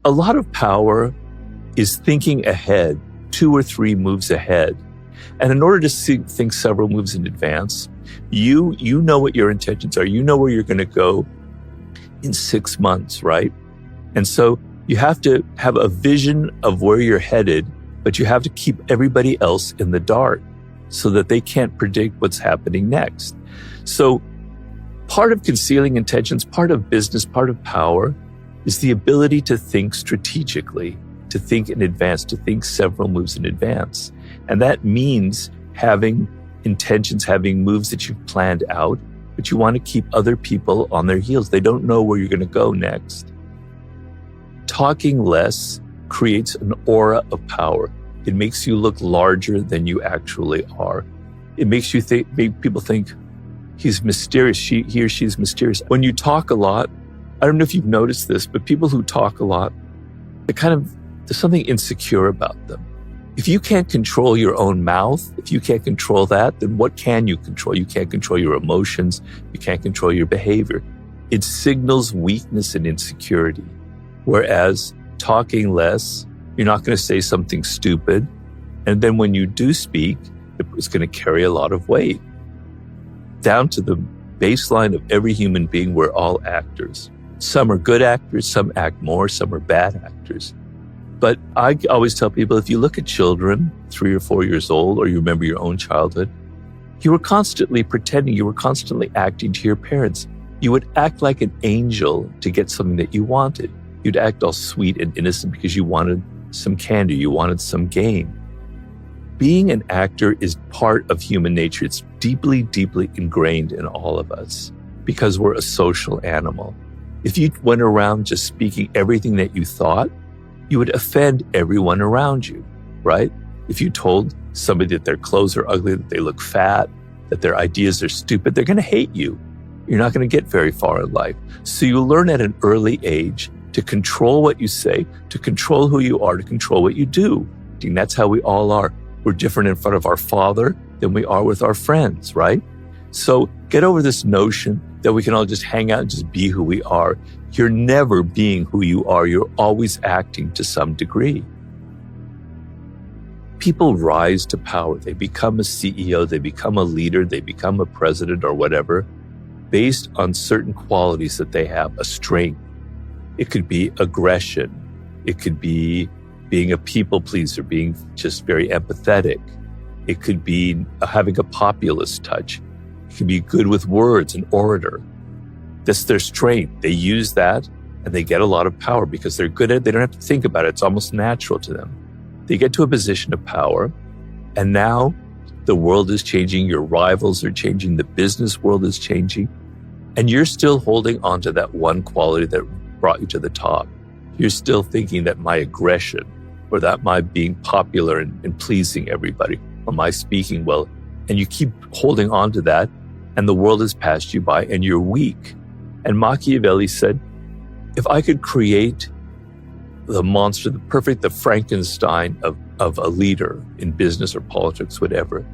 a lot of power is thinking ahead, 2 or 3 moves ahead. And in order to think several moves in advance, you know what your intentions are. You know where you're going to go in 6 months, right? And so you have to have a vision of where you're headed, but you have to keep everybody else in the dark so that they can't predict what's happening next. So part of concealing intentions, part of business, part of power is the ability to think strategically, to think in advance, to think several moves in advance. And that means having intentions, having moves that you've planned out, but you want to keep other people on their heels. They don't know where you're going to go next. Talking less creates an aura of power. It makes you look larger than you actually are. It makes you make people think he's mysterious. He or she's mysterious. When you talk a lot, I don't know if you've noticed this, but people who talk a lot, there's something insecure about them. If you can't control your own mouth, if you can't control that, then what can you control? You can't control your emotions. You can't control your behavior. It signals weakness and insecurity. Whereas talking less, you're not going to say something stupid. And then when you do speak, it's going to carry a lot of weight. Down to the baseline of every human being, we're all actors. Some are good actors, some act more, some are bad actors. But I always tell people, if you look at children, 3 or 4 years old, or you remember your own childhood, you were constantly pretending, you were constantly acting to your parents. You would act like an angel to get something that you wanted. You'd act all sweet and innocent because you wanted some candy, you wanted some game. Being an actor is part of human nature. It's deeply, deeply ingrained in all of us because we're a social animal. If you went around just speaking everything that you thought, you would offend everyone around you, right? If you told somebody that their clothes are ugly, that they look fat, that their ideas are stupid, they're going to hate you. You're not going to get very far in life. So you learn at an early age to control what you say, to control who you are, to control what you do. And that's how we all are. We're different in front of our father than we are with our friends, right? So get over this notion that we can all just hang out and just be who we are. You're never being who you are. You're always acting to some degree. People rise to power. They become a CEO, they become a leader, they become a president or whatever, based on certain qualities that they have, a strength. It could be aggression. It could be being a people pleaser, being just very empathetic. It could be having a populist touch. It could be good with words, an orator. That's their strength. They use that and they get a lot of power because they're good at it. They don't have to think about it. It's almost natural to them. They get to a position of power and now the world is changing. Your rivals are changing. The business world is changing. And you're still holding on to that one quality that brought you to the top. You're still thinking that my aggression or that my being popular and pleasing everybody or my speaking well, and you keep holding on to that and the world has passed you by and you're weak. And Machiavelli said, if I could create the monster, the Frankenstein of a leader in business or politics, whatever,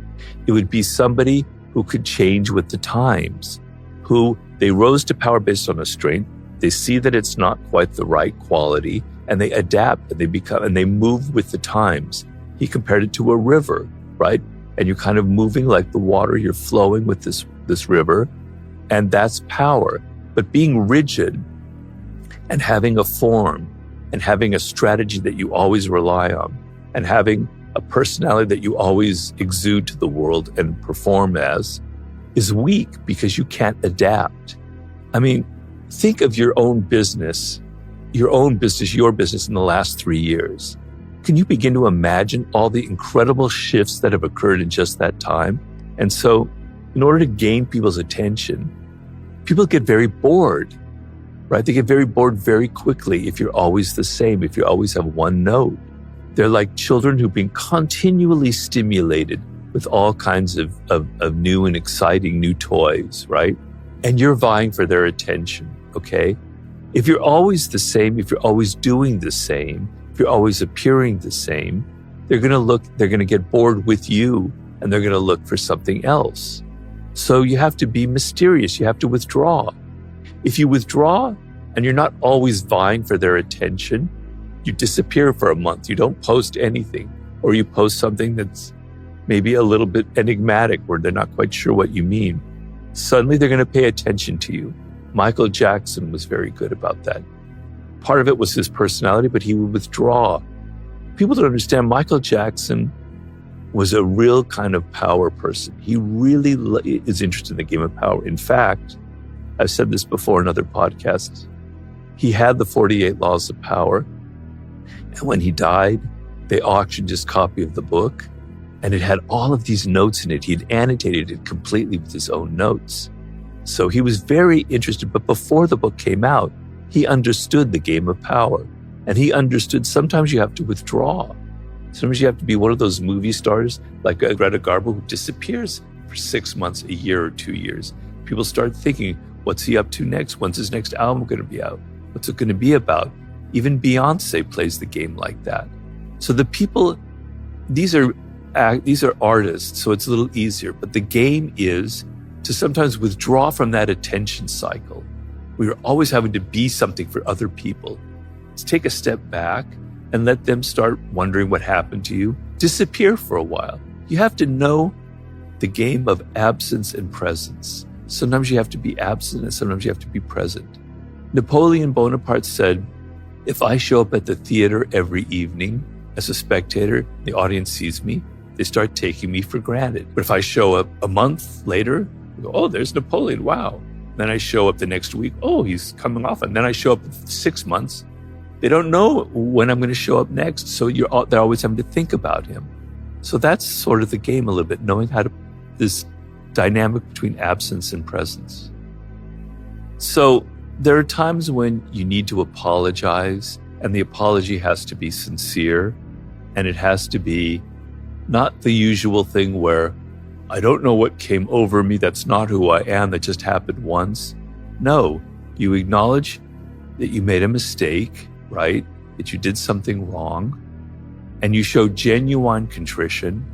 it would be somebody who could change with the times, who they rose to power based on a strength. They see that it's not quite the right quality and they adapt and they move with the times. He compared it to a river, right? And you're kind of moving like the water, you're flowing with this river, and that's power. But being rigid and having a form and having a strategy that you always rely on and having a personality that you always exude to the world and perform as is weak because you can't adapt. I mean, think of your business in the last 3 years. Can you begin to imagine all the incredible shifts that have occurred in just that time? And so in order to gain people's attention, people get very bored, right? They get very bored very quickly if you're always the same, if you always have one note. They're like children who've been continually stimulated with all kinds of new and exciting new toys, right? And you're vying for their attention, okay? If you're always the same, if you're always doing the same, if you're always appearing the same, they're going to get bored with you and they're going to look for something else. So you have to be mysterious. You have to withdraw. If you withdraw and you're not always vying for their attention, You disappear for a month. You don't post anything, or you post something that's maybe a little bit enigmatic where they're not quite sure what you mean. Suddenly they're going to pay attention to you. Michael Jackson was very good about that. Part of it was his personality, but he would withdraw. People don't understand Michael Jackson was a real kind of power person. He really is interested in the game of power. In fact, I've said this before in other podcasts, he had the 48 Laws of Power. And when he died, they auctioned his copy of the book, and it had all of these notes in it. He'd annotated it completely with his own notes. So he was very interested, but before the book came out, he understood the game of power. And he understood sometimes you have to withdraw. Sometimes you have to be one of those movie stars like Greta Garbo who disappears for 6 months, a year, or 2 years. People start thinking, what's he up to next? When's his next album going to be out? What's it going to be about? Even Beyonce plays the game like that. So the people, these are artists, so it's a little easier. But the game is to sometimes withdraw from that attention cycle. We're always having to be something for other people. Let's take a step back and let them start wondering what happened to you. Disappear for a while. You have to know the game of absence and presence. Sometimes you have to be absent and sometimes you have to be present. Napoleon Bonaparte said, if I show up at the theater every evening as a spectator, the audience sees me, they start taking me for granted. But if I show up a month later, they go, oh, there's Napoleon, wow. Then I show up the next week, oh, he's coming off. And then I show up in 6 months. They don't know when I'm going to show up next. So they're always having to think about him. So that's sort of the game a little bit, knowing how to, this dynamic between absence and presence. So there are times when you need to apologize, and the apology has to be sincere, and it has to be not the usual thing where I don't know what came over me, that's not who I am, that just happened once. No, you acknowledge that you made a mistake, right? That you did something wrong, and you show genuine contrition.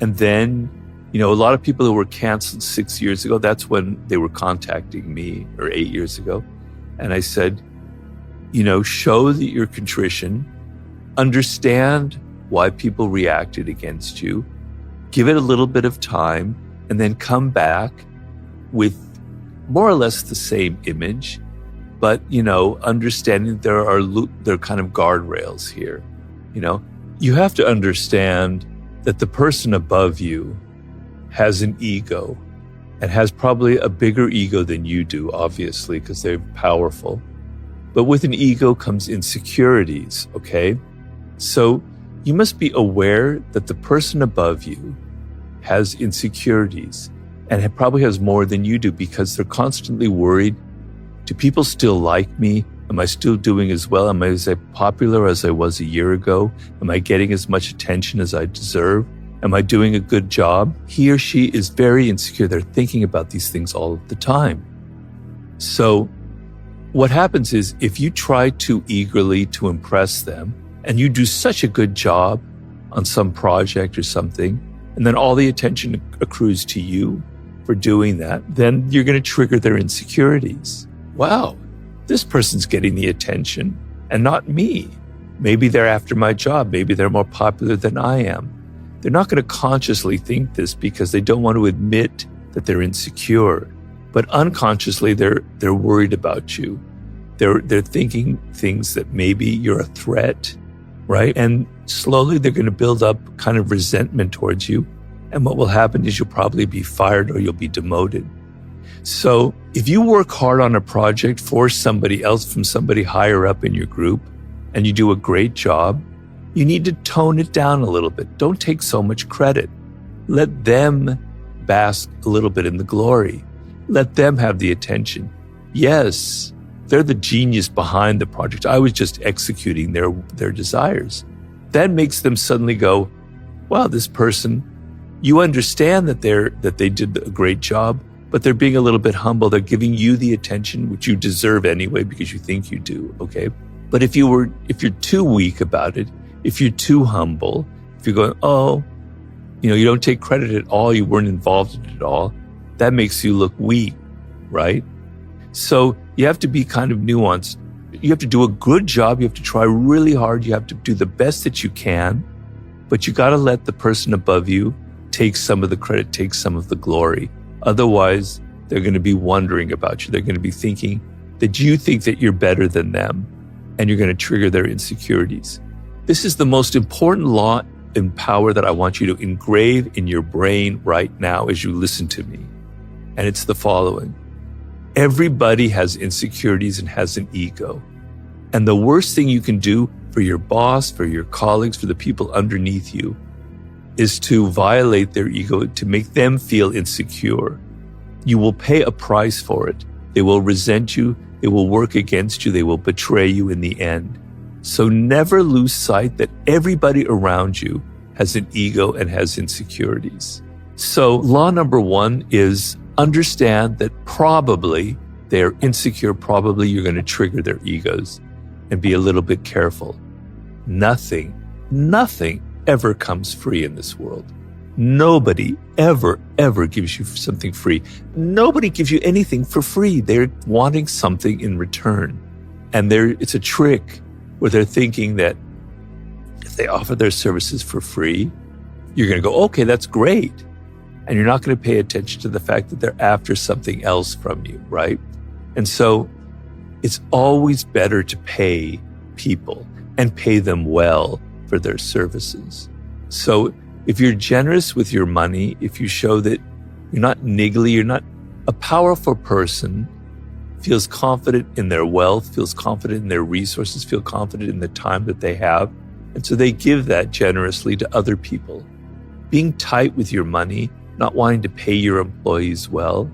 And then, a lot of people who were canceled 6 years ago, that's when they were contacting me, or 8 years ago. And I said, show that you're contrition, understand why people reacted against you, give it a little bit of time, and then come back with more or less the same image, but, understanding there are kind of guardrails here. You have to understand that the person above you has an ego and has probably a bigger ego than you do, obviously, because they're powerful. But with an ego comes insecurities, okay? So you must be aware that the person above you has insecurities and probably has more than you do, because they're constantly worried. Do people still like me? Am I still doing as well? Am I as popular as I was a year ago? Am I getting as much attention as I deserve? Am I doing a good job? He or she is very insecure. They're thinking about these things all of the time. So what happens is, if you try too eagerly to impress them and you do such a good job on some project or something, and then all the attention accrues to you for doing that, then you're going to trigger their insecurities. Wow, this person's getting the attention and not me. Maybe they're after my job. Maybe they're more popular than I am. They're not going to consciously think this because they don't want to admit that they're insecure. But unconsciously, they're worried about you. They're thinking things that maybe you're a threat, right? And slowly they're going to build up kind of resentment towards you. And what will happen is you'll probably be fired or you'll be demoted. So if you work hard on a project for somebody else from somebody higher up in your group, and you do a great job, you need to tone it down a little bit. Don't take so much credit. Let them bask a little bit in the glory. Let them have the attention. Yes, they're the genius behind the project. I was just executing their desires. That makes them suddenly go, wow, this person, you understand that they did a great job, but they're being a little bit humble. They're giving you the attention, which you deserve anyway, because you think you do, okay? But if you're too weak about it, if you're too humble, if you're going, oh, you don't take credit at all, you weren't involved in it at all, that makes you look weak, right? So you have to be kind of nuanced. You have to do a good job. You have to try really hard. You have to do the best that you can, but you got to let the person above you take some of the credit, take some of the glory. Otherwise, they're going to be wondering about you. They're going to be thinking that you think that you're better than them, and you're going to trigger their insecurities. This is the most important law and power that I want you to engrave in your brain right now as you listen to me. And it's the following. Everybody has insecurities and has an ego. And the worst thing you can do for your boss, for your colleagues, for the people underneath you, is to violate their ego, to make them feel insecure. You will pay a price for it. They will resent you. They will work against you. They will betray you in the end. So never lose sight that everybody around you has an ego and has insecurities. So law number one is understand that probably they're insecure. Probably you're going to trigger their egos, and be a little bit careful. Nothing ever comes free in this world. Nobody ever gives you something free. Nobody gives you anything for free. They're wanting something in return. And it's a trick where they're thinking that if they offer their services for free, you're going to go, okay, that's great. And you're not going to pay attention to the fact that they're after something else from you, right? And so it's always better to pay people and pay them well for their services. So if you're generous with your money, if you show that you're not niggly, you're not a powerful person, feels confident in their wealth, feels confident in their resources, feel confident in the time that they have. And so they give that generously to other people. Being tight with your money, not wanting to pay your employees well,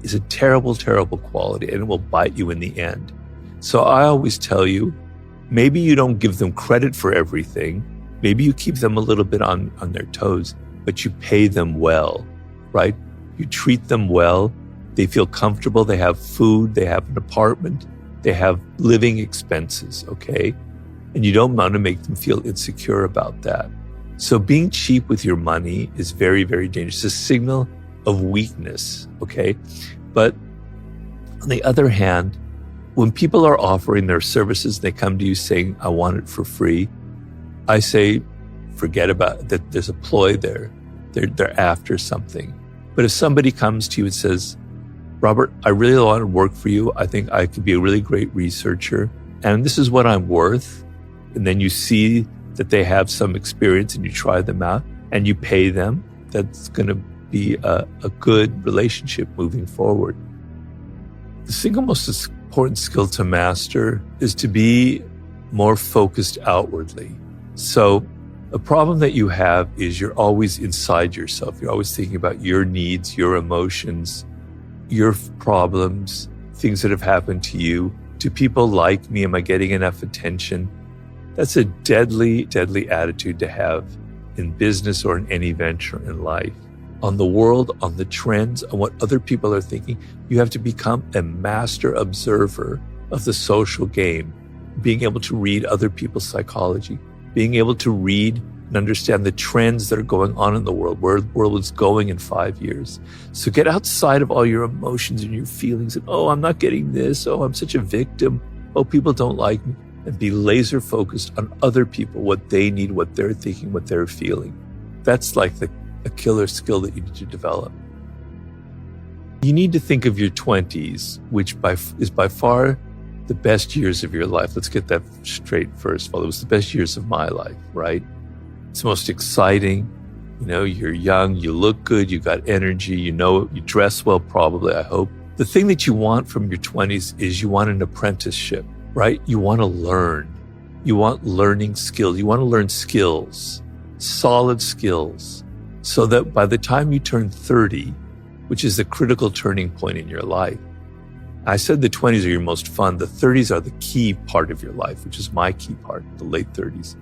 is a terrible, terrible quality, and it will bite you in the end. So I always tell you, maybe you don't give them credit for everything. Maybe you keep them a little bit on their toes, but you pay them well, right? You treat them well. They feel comfortable. They have food. They have an apartment. They have living expenses, okay? And you don't want to make them feel insecure about that. So being cheap with your money is very, very dangerous. It's a signal of weakness, okay? But on the other hand, when people are offering their services, they come to you saying, I want it for free. I say, forget about that. There's a ploy there. They're after something. But if somebody comes to you and says, Robert, I really want to work for you. I think I could be a really great researcher, and this is what I'm worth. And then you see that they have some experience and you try them out and you pay them. That's going to be a good relationship moving forward. The single most important skill to master is to be more focused outwardly. So a problem that you have is you're always inside yourself. You're always thinking about your needs, your emotions, your problems, things that have happened to you. Do people like me? Am I getting enough attention? That's a deadly, deadly attitude to have in business or in any venture in life. On the world, on the trends, on what other people are thinking, you have to become a master observer of the social game, being able to read other people's psychology, being able to read and understand the trends that are going on in the world, where the world is going in 5 years. So get outside of all your emotions and your feelings and, oh, I'm not getting this. Oh, I'm such a victim. Oh, people don't like me. And be laser focused on other people, what they need, what they're thinking, what they're feeling. That's like a killer skill that you need to develop. You need to think of your 20s, which is by far the best years of your life. Let's get that straight first of all. It was the best years of my life, right? It's the most exciting. You know, you're young, you look good, you got energy, you dress well probably, I hope. The thing that you want from your 20s is you want an apprenticeship, right? You want to learn. You want learning skills. You want to learn skills, solid skills, so that by the time you turn 30, which is the critical turning point in your life, I said the 20s are your most fun. The 30s are the key part of your life, which is my key part, the late 30s.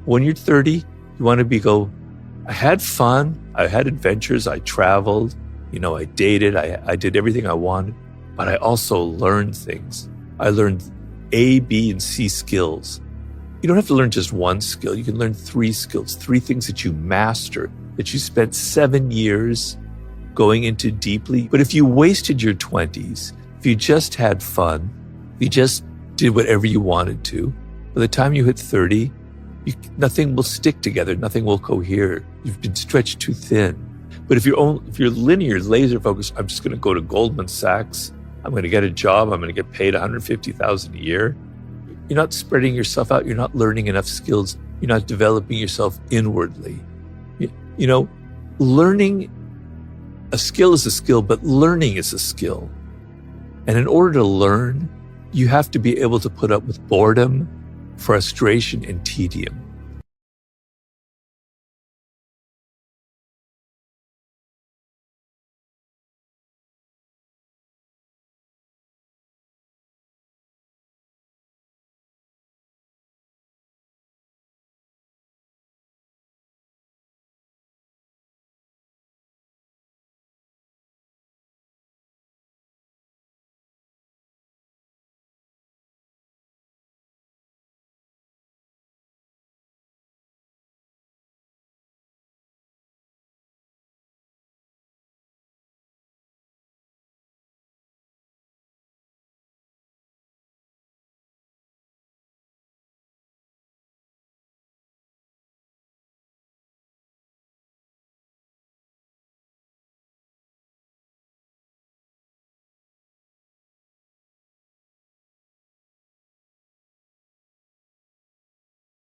When you're 30, you want to I had fun. I had adventures. I traveled. I dated. I did everything I wanted, but I also learned things. I learned A, B, and C skills. You don't have to learn just one skill. You can learn 3 skills, 3 things that you master, that you spent 7 years going into deeply. But if you wasted your 20s, if you just had fun, you just did whatever you wanted to. By the time you hit 30, nothing will stick together. Nothing will cohere. You've been stretched too thin. But if you're linear, laser focused, I'm just going to go to Goldman Sachs. I'm going to get a job. I'm going to get paid $150,000 a year. You're not spreading yourself out. You're not learning enough skills. You're not developing yourself inwardly. Learning a skill is a skill, but learning is a skill. And in order to learn, you have to be able to put up with boredom, frustration, and tedium.